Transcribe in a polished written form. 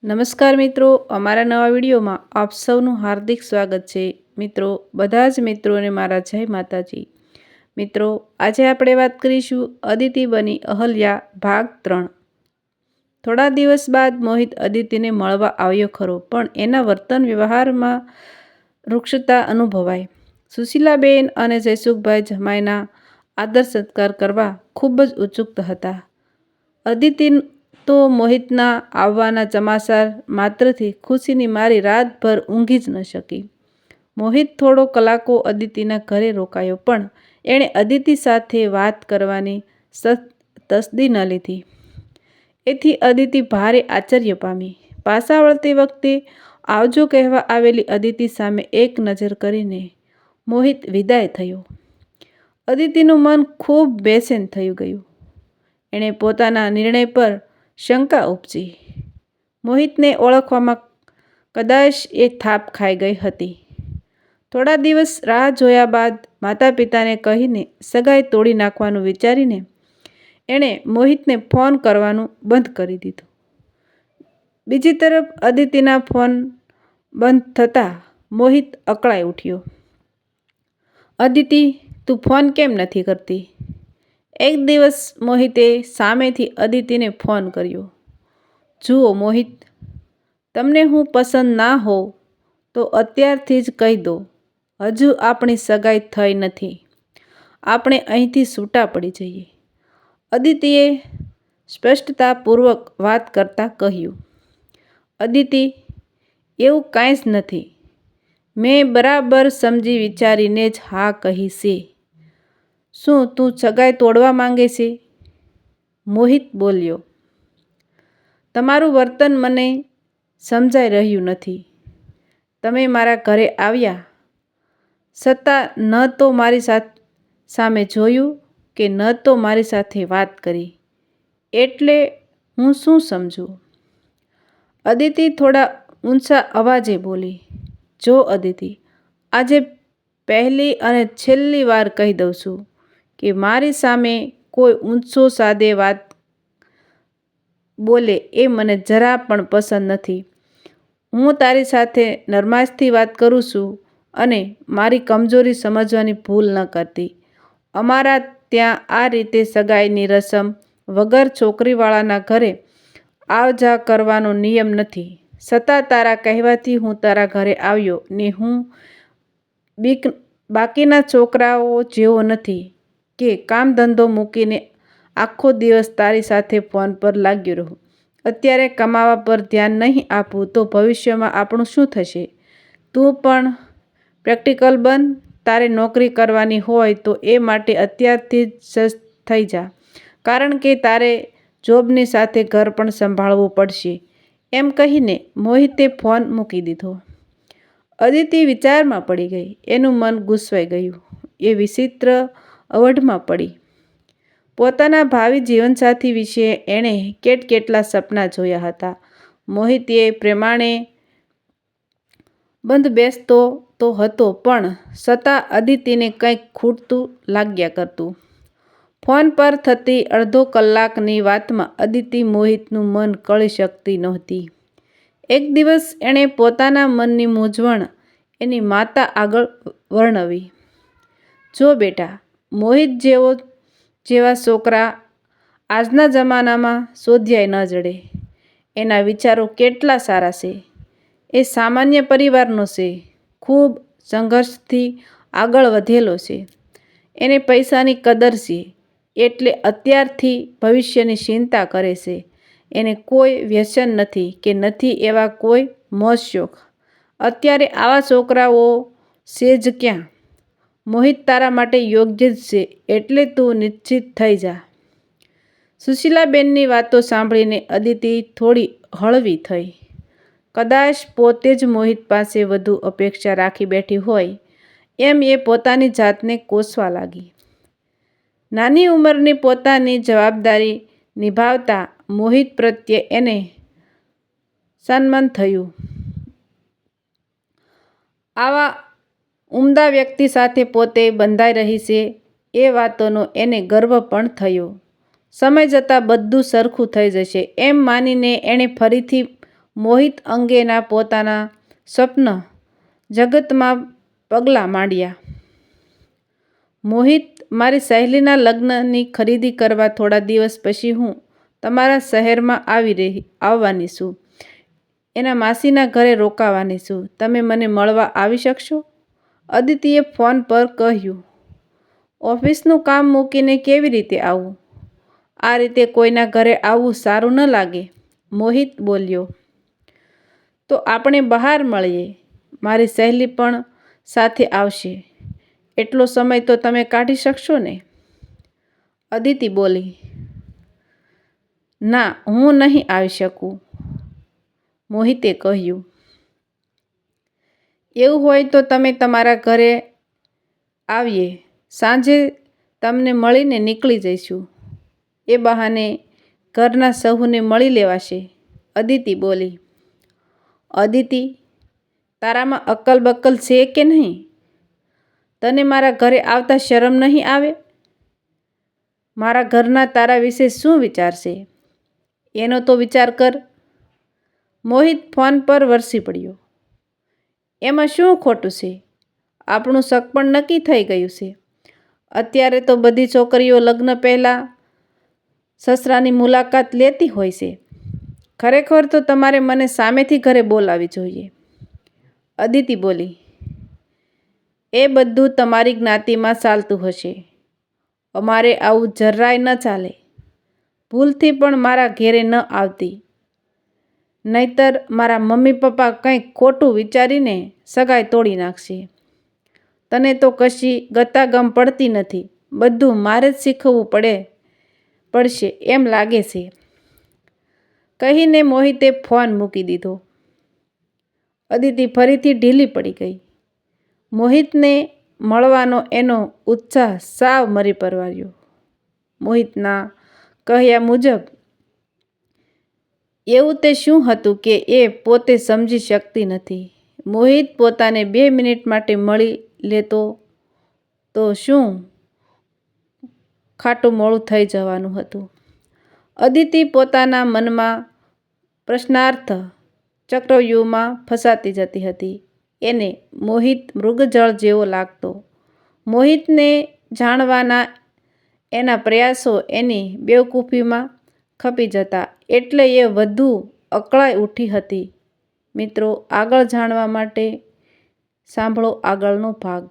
નમસ્કાર મિત્રો, અમારા નવા વિડીયોમાં આપ સૌનું હાર્દિક સ્વાગત છે. મિત્રો, બધા જ મિત્રોને મારા જય માતાજી. મિત્રો, આજે આપણે વાત કરીશું અદિતિ બની અહલ્યા ભાગ 3. થોડા દિવસ બાદ મોહિત અદિતિને મળવા આવ્યો ખરો, પણ એના વર્તન વ્યવહારમાં રૂક્ષતા અનુભવાય. સુશીલાબેન અને જયસુખભાઈ જમાઈના આદર સત્કાર કરવા ખૂબ જ ઉત્સુક હતા. અદિતિ તો મોહિતના આવવાના સમાચાર માત્રથી ખુશીની મારી રાતભર ઊંઘી જ ન શકી. મોહિત થોડો કલાકો અદિતિના ઘરે રોકાયો, પણ એણે અદિતિ સાથે વાત કરવાની તસદી ન લીધી. એથી અદિતિ ભારે આશ્ચર્ય પામી. પાછા વળતી વખતે આવજો કહેવા આવેલી અદિતિ સામે એક નજર કરીને મોહિત વિદાય થયો. અદિતિનું મન ખૂબ બેચેન થઈ ગયું. એણે પોતાના નિર્ણય પર શંકા ઉપજી. મોહિતને ઓળખવામાં કદાચ એ થાપ ખાઈ ગઈ હતી. થોડા દિવસ રાહ જોયા બાદ માતા પિતાને કહીને સગાઈ તોડી નાખવાનું વિચારીને એણે મોહિતને ફોન કરવાનું બંધ કરી દીધું. બીજી તરફ અદિતિના ફોન બંધ થતાં મોહિત અકળાઈ ઉઠ્યો. અદિતિ, તું ફોન કેમ નથી કરતી? એક દિવસ મોહિતે સામેથી અદિતિને ફોન કર્યો. જુઓ મોહિત, તમને હું પસંદ ના હોઉં તો અત્યારથી જ કહી દો. હજુ આપણી સગાઈ થઈ નથી. આપણે અહીંથી છૂટા પડી જઈએ. અદિતિએ સ્પષ્ટતાપૂર્વક વાત કરતાં કહ્યું. અદિતિ, એવું કાંઈ જ નથી. મેં બરાબર સમજી વિચારીને જ હા કહી છે. શું તું સગાઈ તોડવા માંગે છે? મોહિત બોલ્યો. તમારું વર્તન મને સમજાઈ રહ્યું નથી. તમે મારા ઘરે આવ્યા છતાં ન તો મારી સામે જોયું કે ન તો મારી સાથે વાત કરી. એટલે હું શું સમજું? અદિતિ થોડા ઊંચા અવાજે બોલી. જો અદિતિ, આજે પહેલી અને છેલ્લી વાર કહી દઉં છું કે મારી સામે કોઈ ઊંચો સાદે વાત બોલે એ મને જરા પણ પસંદ નથી. હું તારી સાથે નરમાશથી વાત કરું છું અને મારી કમજોરી સમજવાની ભૂલ ન કરતી. અમારા ત્યાં આ રીતે સગાઈની રસમ વગર છોકરીવાળાના ઘરે આવ જા કરવાનો નિયમ નથી. છતાં તારા કહેવાથી હું તારા ઘરે આવ્યો ને હું બાકીના છોકરાઓ જેવો નથી કે કામ ધંધો મૂકીને આખો દિવસ તારી સાથે ફોન પર લાગ્યો રહું. અત્યારે કમાવા પર ધ્યાન નહીં આપું તો ભવિષ્યમાં આપણું શું થશે? તું પણ પ્રેક્ટિકલ બન. તારે નોકરી કરવાની હોય તો એ માટે અત્યારથી જ સજ્જ થઈ જા, કારણ કે તારે જોબની સાથે ઘર પણ સંભાળવું પડશે. એમ કહીને મોહિતે ફોન મૂકી દીધો. અદિતિ વિચારમાં પડી ગઈ. એનું મન ગૂંચવાઈ ગયું. એ વિચિત્ર અવઢમાં પડી. પોતાના ભાવિ જીવનસાથી વિશે એણે કેટલા સપના જોયા હતા. મોહિત એ પ્રમાણે બંધ બેસતો તો હતો, પણ છતાં અદિતિને કંઈક ખૂટતું લાગ્યા કરતું. ફોન પર થતી અડધો કલાકની વાતમાં અદિતિ મોહિતનું મન કળી શકતી નહોતી. એક દિવસ એણે પોતાના મનની મૂંઝવણ એની માતા આગળ વર્ણવી. જો બેટા, મોહિત જેવા છોકરા આજના જમાનામાં શોધ્યાય ન જડે. એના વિચારો કેટલા સારા છે. એ સામાન્ય પરિવારનો છે. ખૂબ સંઘર્ષથી આગળ વધેલો છે. એને પૈસાની કદર છે. એટલે અત્યારથી ભવિષ્યની ચિંતા કરે છે. એને કોઈ વ્યસન નથી કે નથી એવા કોઈ મોજ શોખ. અત્યારે આવા છોકરાઓ છે જ ક્યાં? મોહિત તારા માટે યોગ્ય જ છે, એટલે તું નિશ્ચિત થઈ જા. સુશીલાબેનની વાતો સાંભળીને અદિતિ થોડી હળવી થઈ. કદાચ પોતે જ મોહિત પાસે વધુ અપેક્ષા રાખી બેઠી હોય એમ એ પોતાની જાતને કોસવા લાગી. નાની ઉંમરની પોતાની જવાબદારી નિભાવતા મોહિત પ્રત્યે એને સન્માન થયું. આવા ઉમદા વ્યક્તિ સાથે પોતે બંધાઈ રહી છે એ વાતનો એને ગર્વ પણ થયો. સમય જતાં બધું સરખું થઈ જશે એમ માનીને એણે ફરીથી મોહિત અંગેના પોતાના સ્વપ્ન જગતમાં પગલાં માંડ્યા. મોહિત, મારી સહેલીના લગ્નની ખરીદી કરવા થોડા દિવસ પછી હું તમારા શહેરમાં આવવાની છું. એના માસીના ઘરે રોકાવાની છું. તમે મને મળવા આવી શકશો? અદિતિએ ફોન પર કહ્યું. ઓફિસનું કામ મૂકીને કેવી રીતે આવું? આ રીતે કોઈના ઘરે આવવું સારું ન લાગે, મોહિત બોલ્યો. તો આપણે બહાર મળીએ. મારી સહેલી પણ સાથે આવશે. એટલો સમય તો તમે કાઢી શકશો ને? અદિતિ બોલી. ના, હું નહીં આવી શકું, મોહિતે કહ્યું. એવું હોય તો તમે તમારા ઘરે આવીએ. સાંજે તમને મળીને નીકળી જઈશું. એ બહાને ઘરના સહુને મળી લેવાશે, અદિતિ બોલી. અદિતિ, તારામાં અક્કલ બક્કલ છે કે નહીં? તને મારા ઘરે આવતા શરમ નહીં આવે? મારા ઘરના તારા વિશે શું વિચારશે? એનો તો વિચાર કર. મોહિત ફોન પર વરસી પડ્યો. એમાં શું ખોટું છે? આપણું સગપણ નક્કી થઈ ગયું છે. અત્યારે તો બધી છોકરીઓ લગ્ન પહેલાં સસરાની મુલાકાત લેતી હોય છે. ખરેખર તો તમારે મને સામેથી ઘરે બોલાવી જોઈએ, અદિતિ બોલી. એ બધું તમારી જ્ઞાતિમાં ચાલતું હશે. અમારે આવું જરાય ન ચાલે. ભૂલથી પણ મારા ઘેરે ન આવતી, નહીતર મારા મમ્મી પપ્પા કંઈક ખોટું વિચારીને સગાઈ તોડી નાખશે. તને તો કશી ગતાગમ પડતી નથી. બધું મારે જ શીખવવું પડશે એમ લાગે છે, કહીને મોહિતે ફોન મૂકી દીધો. અદિતિ ફરીથી ઢીલી પડી ગઈ. મોહિતને મળવાનો એનો ઉત્સાહ સાવ મરી પરવાર્યો. મોહિતના કહ્યા મુજબ એવું તે શું હતું કે એ પોતે સમજી શકતી નથી? મોહિત પોતાને 2 મિનિટ માટે મળી લેતો તો શું ખાટું મોડું થઈ જવાનું હતું? અદિતિ પોતાના મનમાં પ્રશ્નાર્થ ચક્રવ્યૂહમાં ફસાતી જતી હતી. એને મોહિત મૃગજળ જેવો લાગતો. મોહિતને જાણવાના એના પ્રયાસો એની બેવકૂફીમાં ખપી જતા એટલે એ વધુ અકળાઈ ઉઠી હતી. મિત્રો, આગળ જાણવા માટે સાંભળો આગળનો ભાગ.